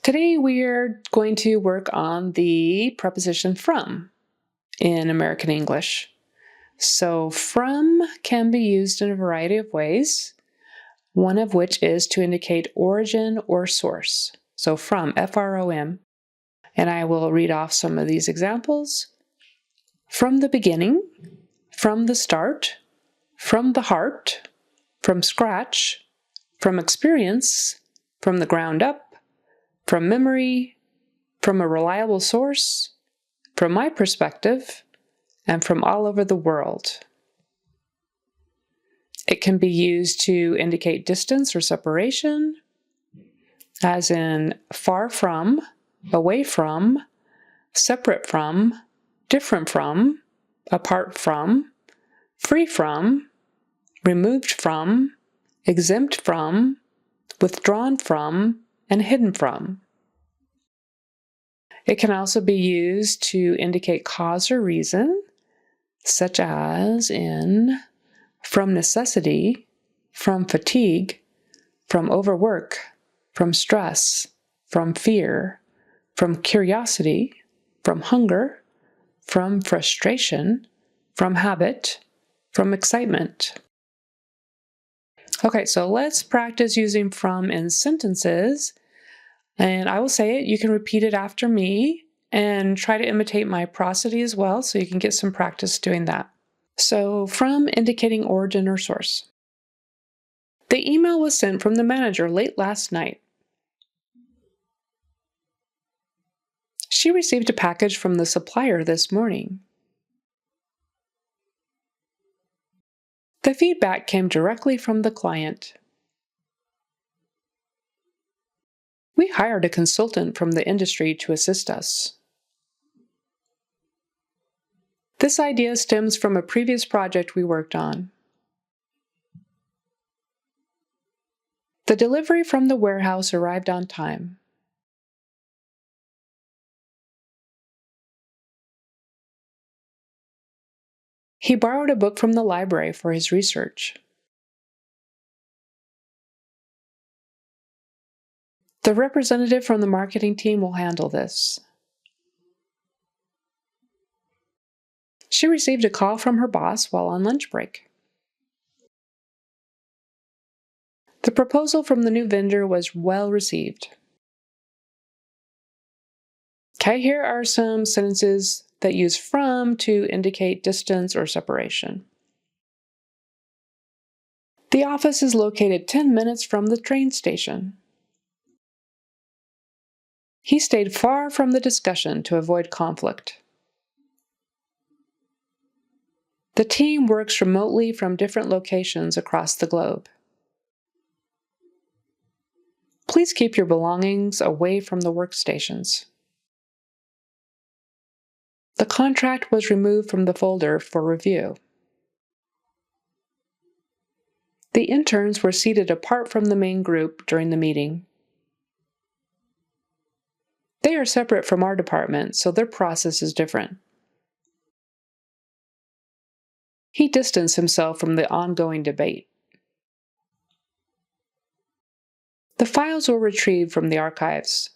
Today we are going to work on the preposition from in American English. So from can be used in a variety of ways, one of which is to indicate origin or source. So from, F-R-O-M, and I will read off some of these examples. From the beginning, from the start, from the heart, from scratch, from experience, from the ground up, from memory, from a reliable source, from my perspective, and from all over the world. It can be used to indicate distance or separation, as in far from, away from, separate from, different from, apart from, free from, removed from, exempt from, withdrawn from, and hidden from. It can also be used to indicate cause or reason, such as in from necessity, from fatigue, from overwork, from stress, from fear, from curiosity, from hunger, from frustration, from habit, from excitement. Okay, so let's practice using from in sentences, and I will say it. You can repeat it after me and try to imitate my prosody as well, so you can get some practice doing that. So from indicating origin or source. The email was sent from the manager late last night. She received a package from the supplier this morning. The feedback came directly from the client. We hired a consultant from the industry to assist us. This idea stems from a previous project we worked on. The delivery from the warehouse arrived on time. He borrowed a book from the library for his research. The representative from the marketing team will handle this. She received a call from her boss while on lunch break. The proposal from the new vendor was well received. Okay, here are some sentences that use from to indicate distance or separation. The office is located 10 minutes from the train station. He stayed far from the discussion to avoid conflict. The team works remotely from different locations across the globe. Please keep your belongings away from the workstations. The contract was removed from the folder for review. The interns were seated apart from the main group during the meeting. They are separate from our department, so their process is different. He distanced himself from the ongoing debate. The files were retrieved from the archives.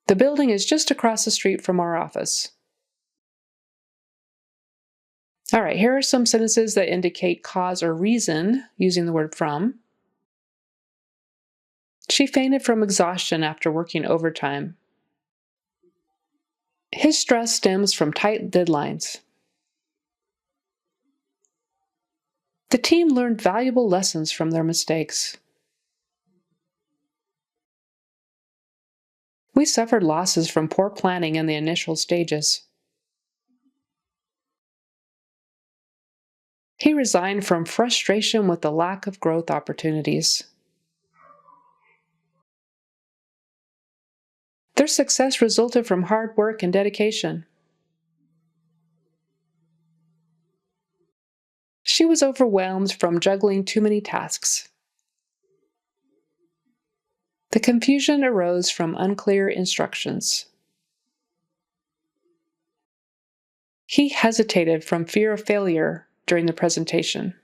The building is just across the street from our office. All right, here are some sentences that indicate cause or reason using the word from. She fainted from exhaustion after working overtime. His stress stems from tight deadlines. The team learned valuable lessons from their mistakes. We suffered losses from poor planning in the initial stages. He resigned from frustration with the lack of growth opportunities. Their success resulted from hard work and dedication. She was overwhelmed from juggling too many tasks. The confusion arose from unclear instructions. He hesitated from fear of failure during the presentation.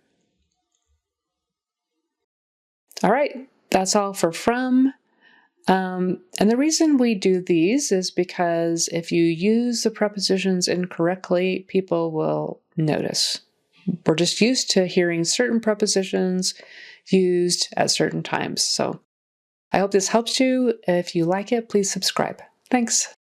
All right, That's all for from. And the reason we do these is because if you use the prepositions incorrectly, people will notice. We're just used to hearing certain prepositions used at certain times. So I hope this helps you. If you like it, please subscribe. Thanks.